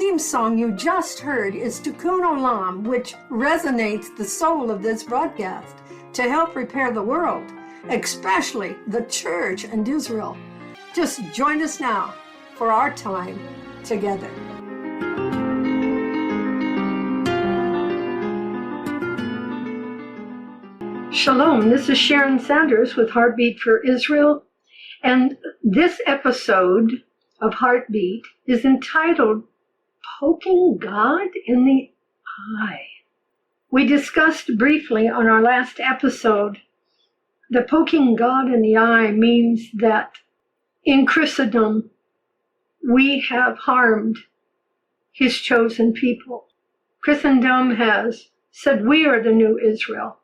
theme song you just heard is Tikkun Olam, which resonates the soul of this broadcast to help repair the world, especially the church and Israel. Just join us now for our time together. Shalom, this is Sharon Sanders with Heartbeat for Israel, and this episode of Heartbeat is entitled Poking God in the Eye. We discussed briefly on our last episode that poking God in the eye means that in Christendom we have harmed his chosen people. Christendom has said we are the new Israel.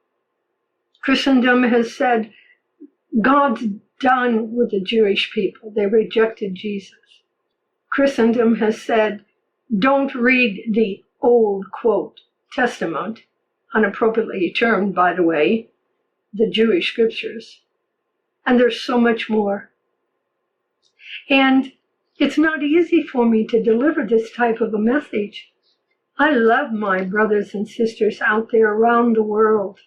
Christendom has said God's done with the Jewish people. They rejected Jesus. Christendom has said, don't read the old, quote, Testament, unappropriately termed, by the way, the Jewish scriptures. And there's so much more. And it's not easy for me to deliver this type of a message. I love my brothers and sisters out there around the world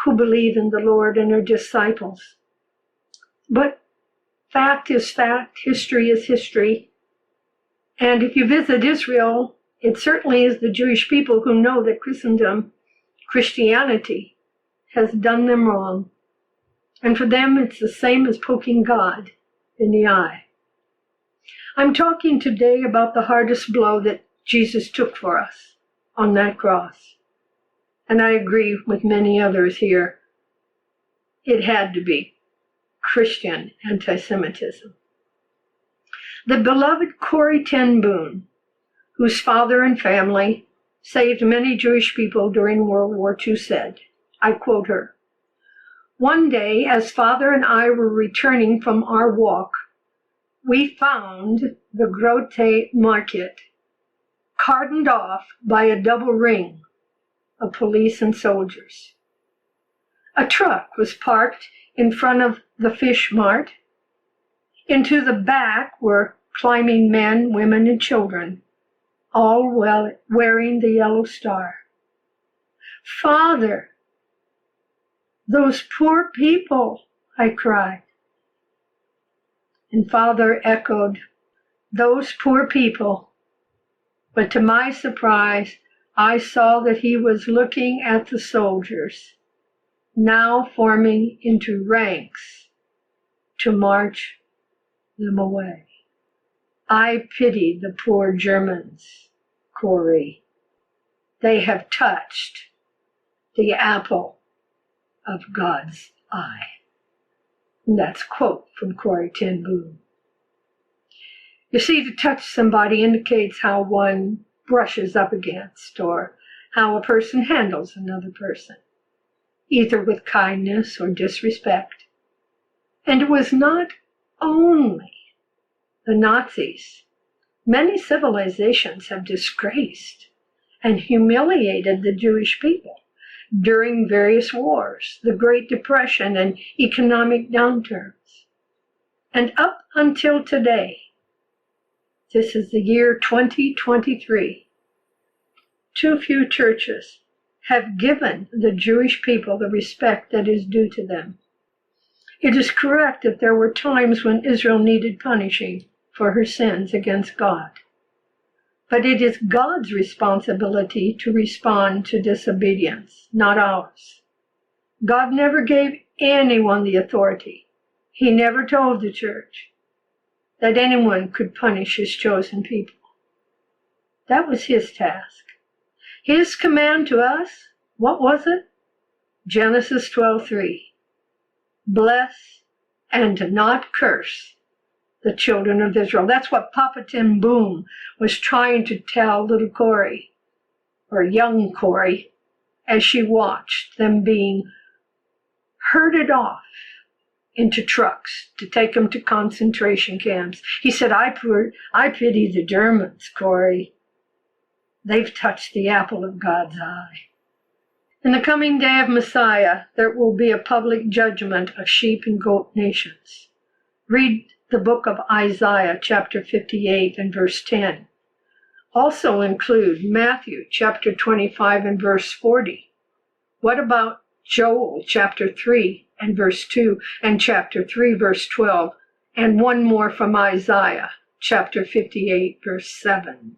who believe in the Lord and are disciples. But fact is fact, history is history. And if you visit Israel, it certainly is the Jewish people who know that Christianity, has done them wrong. And for them, it's the same as poking God in the eye. I'm talking today about the hardest blow that Jesus took for us on that cross. And I agree with many others here. It had to be Christian anti-Semitism. The beloved Corrie ten Boom, whose father and family saved many Jewish people during World War II, said, I quote her, "One day, as Father and I were returning from our walk, we found the Grote Market cordoned off by a double ring of police and soldiers. A truck was parked in front of the fish mart. Into the back were climbing men, women, and children, all wearing the yellow star. Father, those poor people," I cried. And Father echoed, "Those poor people." But to my surprise, I saw that he was looking at the soldiers, now forming into ranks to march them away. I pity the poor Germans, Corrie. They have touched the apple of God's eye. And that's a quote from Corrie ten Boom. You see, to touch somebody indicates how one brushes up against or how a person handles another person, either with kindness or disrespect. And it was not only the Nazis. Many civilizations have disgraced and humiliated the Jewish people during various wars, the Great Depression, and economic downturns. And up until today, this is the year 2023, too few churches have given the Jewish people the respect that is due to them. It is correct that there were times when Israel needed punishing for her sins against God. But it is God's responsibility to respond to disobedience, not ours. God never gave anyone the authority. He never told the church that anyone could punish his chosen people. That was his task. His command to us, what was it? Genesis 12:3. Bless and not curse the children of Israel. That's what Papa ten Boom was trying to tell little Corrie, or young Corrie, as she watched them being herded off into trucks to take them to concentration camps. He said, I pity the Germans, Corrie. They've touched the apple of God's eye. In the coming day of Messiah, there will be a public judgment of sheep and goat nations. Read the book of Isaiah, chapter 58 and verse 10. also include Matthew chapter 25 and verse 40. What about Joel chapter 3 and verse 2 and chapter 3 verse 12, and one more from Isaiah chapter 58 verse 7?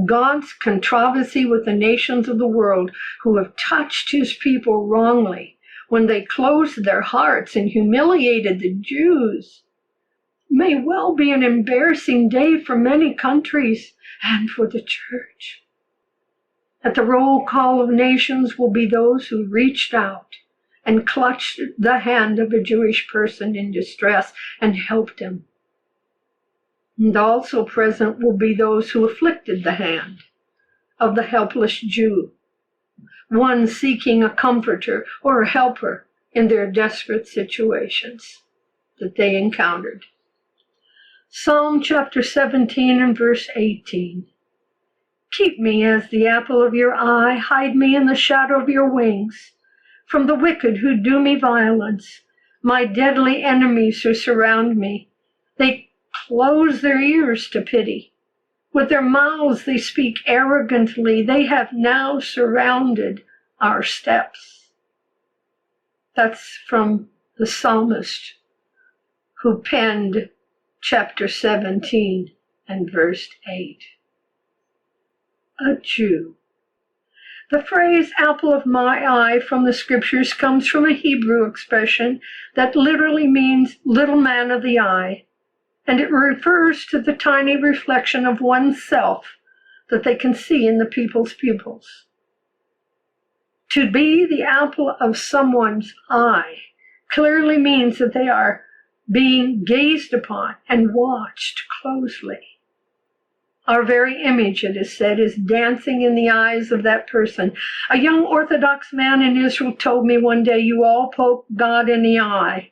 God's controversy with the nations of the world who have touched his people wrongly when they closed their hearts and humiliated the Jews may well be an embarrassing day for many countries and for the church. At the roll call of nations will be those who reached out and clutched the hand of a Jewish person in distress and helped him. And also present will be those who afflicted the hand of the helpless Jew, one seeking a comforter or a helper in their desperate situations that they encountered. Psalm chapter 17 and verse 18. Keep me as the apple of your eye, hide me in the shadow of your wings, from the wicked who do me violence. My deadly enemies who surround me, they close their ears to pity. With their mouths they speak arrogantly. They have now surrounded our steps. That's from the psalmist who penned chapter 17 and verse 8. A Jew. The phrase apple of my eye from the scriptures comes from a Hebrew expression that literally means little man of the eye, and it refers to the tiny reflection of oneself that they can see in the people's pupils. To be the apple of someone's eye clearly means that they are being gazed upon and watched closely. Our very image, it is said, is dancing in the eyes of that person. A young Orthodox man in Israel told me one day, you all poke God in the eye.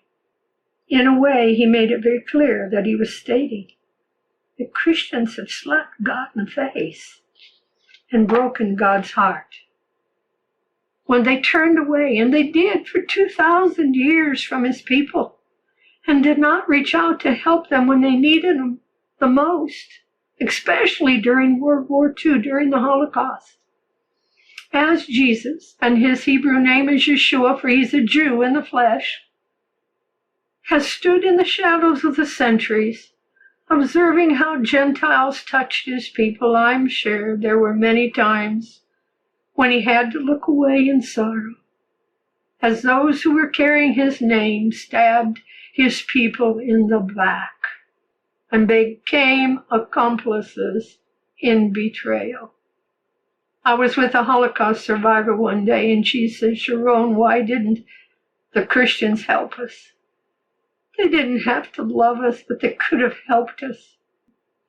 In a way, he made it very clear that he was stating that Christians have slapped God in the face and broken God's heart. When they turned away, and they did for 2,000 years from his people, and did not reach out to help them when they needed him the most, especially during World War II, during the Holocaust. As Jesus, and his Hebrew name is Yeshua, for he's a Jew in the flesh, has stood in the shadows of the centuries, observing how Gentiles touched his people, I'm sure there were many times when he had to look away in sorrow, as those who were carrying his name stabbed his people in the back and became accomplices in betrayal. I was with a Holocaust survivor one day, and she said, Sharon, why didn't the Christians help us? They didn't have to love us, but they could have helped us.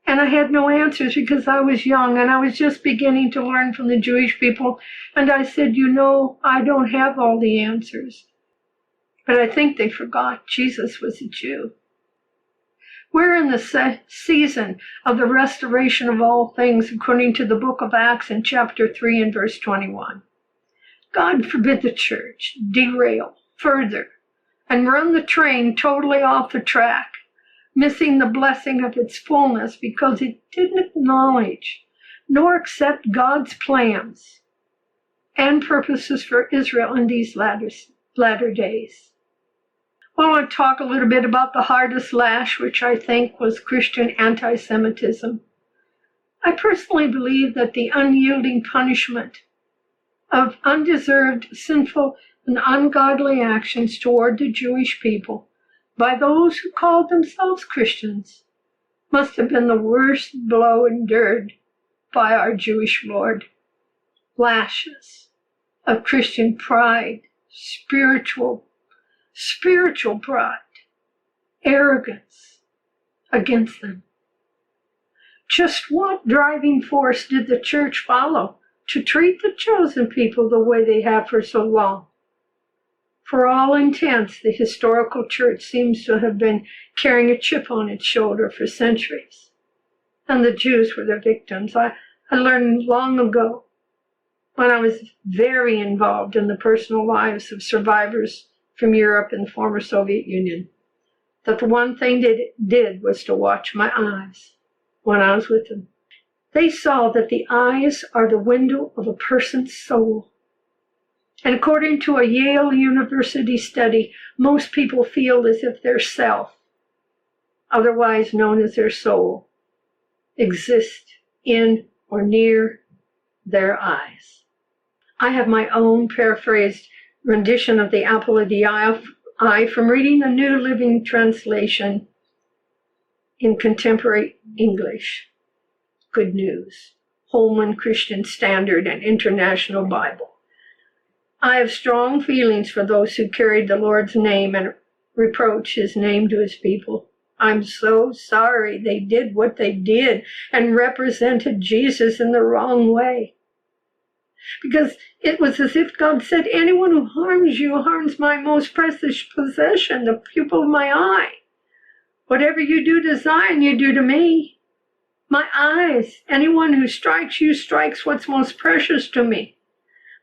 And I had no answers because I was young and I was just beginning to learn from the Jewish people. And I said, I don't have all the answers. But I think they forgot Jesus was a Jew. We're in the season of the restoration of all things, according to the book of Acts in chapter 3 and verse 21. God forbid the church derail further and run the train totally off the track, missing the blessing of its fullness because it didn't acknowledge nor accept God's plans and purposes for Israel in these latter days. I want to talk a little bit about the hardest lash, which I think was Christian anti-Semitism. I personally believe that the unyielding punishment of undeserved, sinful, and ungodly actions toward the Jewish people by those who called themselves Christians must have been the worst blow endured by our Jewish Lord. Lashes of Christian pride, spiritual pride, arrogance against them. Just what driving force did the church follow to treat the chosen people the way they have for so long? For all intents, the historical church seems to have been carrying a chip on its shoulder for centuries, and the Jews were the victims. I learned long ago, when I was very involved in the personal lives of survivors from Europe and the former Soviet Union, that the one thing that it did was to watch my eyes. when I was with them. They saw that the eyes are the window of a person's soul. And according to a Yale University study, most people feel as if their self, otherwise known as their soul, exists in or near their eyes. I have my own paraphrased rendition of the apple of the eye from reading the New Living Translation in contemporary English. Good News, Holman Christian Standard and International Bible. I have strong feelings for those who carried the Lord's name and reproach his name to his people. I'm so sorry they did what they did and represented Jesus in the wrong way. Because it was as if God said, anyone who harms you harms my most precious possession, the pupil of my eye. Whatever you do to Zion, you do to me. My eyes, anyone who strikes you strikes what's most precious to me.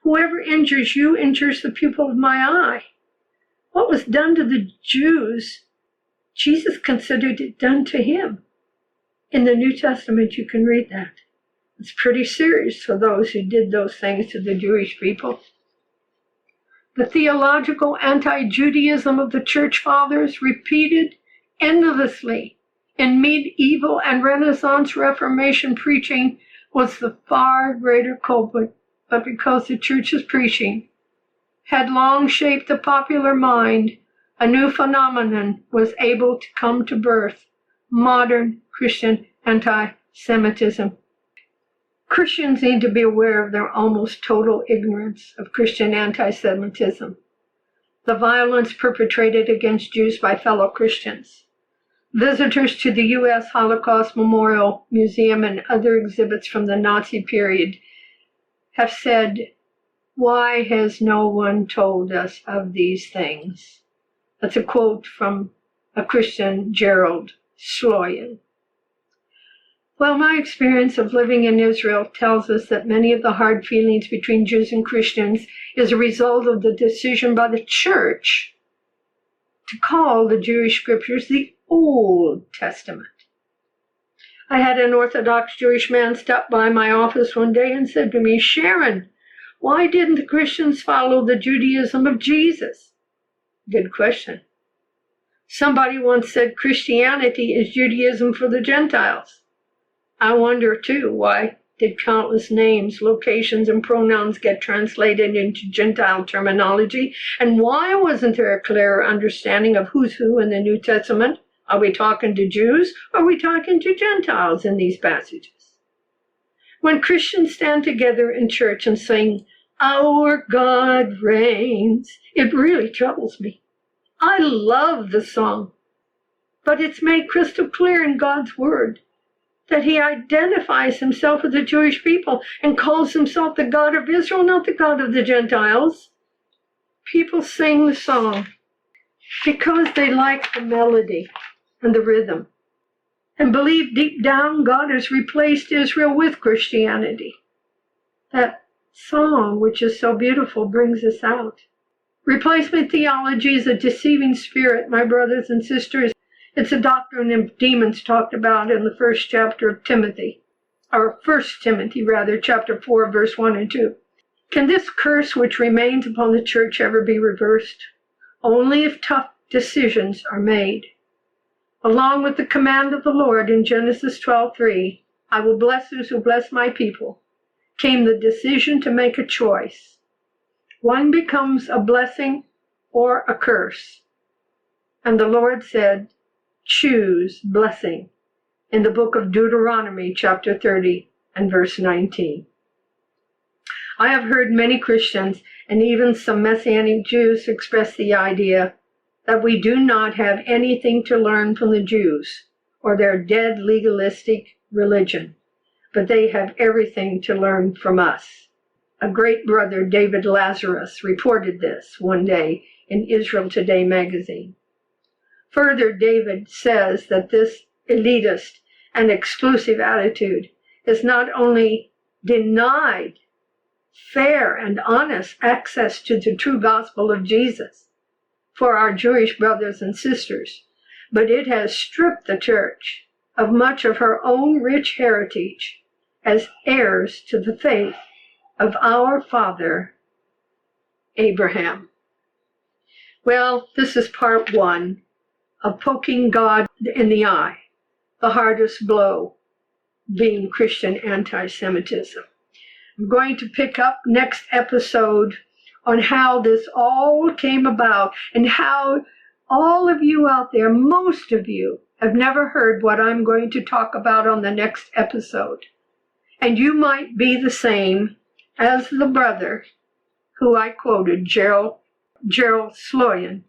Whoever injures you injures the pupil of my eye. What was done to the Jews, Jesus considered it done to him. In the New Testament, you can read that. It's pretty serious for those who did those things to the Jewish people. The theological anti-Judaism of the church fathers, repeated endlessly in medieval and Renaissance Reformation preaching, was the far greater culprit. But because the church's preaching had long shaped the popular mind, a new phenomenon was able to come to birth: modern Christian anti-Semitism. Christians need to be aware of their almost total ignorance of Christian anti-Semitism, the violence perpetrated against Jews by fellow Christians. Visitors to the U.S. Holocaust Memorial Museum and other exhibits from the Nazi period have said, "Why has no one told us of these things?" That's a quote from a Christian, Gerald Schloyen. Well, my experience of living in Israel tells us that many of the hard feelings between Jews and Christians is a result of the decision by the church to call the Jewish scriptures the Old Testament. I had an Orthodox Jewish man stop by my office one day and said to me, "Sharon, why didn't the Christians follow the Judaism of Jesus?" Good question. Somebody once said Christianity is Judaism for the Gentiles. I wonder, too, why did countless names, locations, and pronouns get translated into Gentile terminology? And why wasn't there a clearer understanding of who's who in the New Testament? Are we talking to Jews or are we talking to Gentiles in these passages? When Christians stand together in church and sing, "Our God reigns," it really troubles me. I love the song, but it's made crystal clear in God's word that he identifies himself with the Jewish people and calls himself the God of Israel, not the God of the Gentiles. People sing the song because they like the melody and the rhythm and believe deep down God has replaced Israel with Christianity. That song, which is so beautiful, brings us out. Replacement theology is a deceiving spirit, my brothers and sisters. It's a doctrine of demons talked about in the first chapter of Timothy, or 1 Timothy rather, chapter 4, verse 1 and 2. Can this curse which remains upon the church ever be reversed? Only if tough decisions are made. Along with the command of the Lord in Genesis 12:3, "I will bless those who bless my people," came the decision to make a choice. One becomes a blessing or a curse. And the Lord said, "Choose blessing," in the book of Deuteronomy, chapter 30 and verse 19. I have heard many Christians and even some Messianic Jews express the idea that we do not have anything to learn from the Jews or their dead legalistic religion, but they have everything to learn from us. A great brother, David Lazarus, reported this one day in Israel Today magazine. Further, David says that this elitist and exclusive attitude is not only denied fair and honest access to the true gospel of Jesus for our Jewish brothers and sisters, but it has stripped the church of much of her own rich heritage as heirs to the faith of our father Abraham. Well, this is part one of poking God in the eye, the hardest blow being Christian anti-Semitism. I'm going to pick up next episode on how this all came about and how all of you out there, most of you, have never heard what I'm going to talk about on the next episode. And you might be the same as the brother who I quoted, Gerald Sloyan.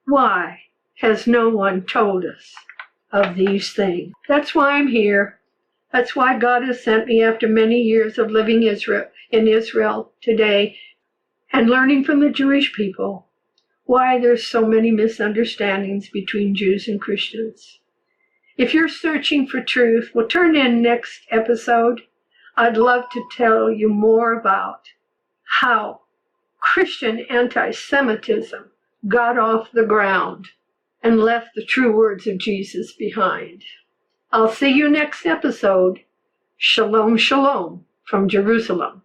Why has no one told us of these things? That's why I'm here. That's why God has sent me after many years of living in Israel today and learning from the Jewish people why there's so many misunderstandings between Jews and Christians. If you're searching for truth, well, turn in next episode. I'd love to tell you more about how Christian anti-Semitism got off the ground and left the true words of Jesus behind. I'll see you next episode. Shalom, shalom from Jerusalem.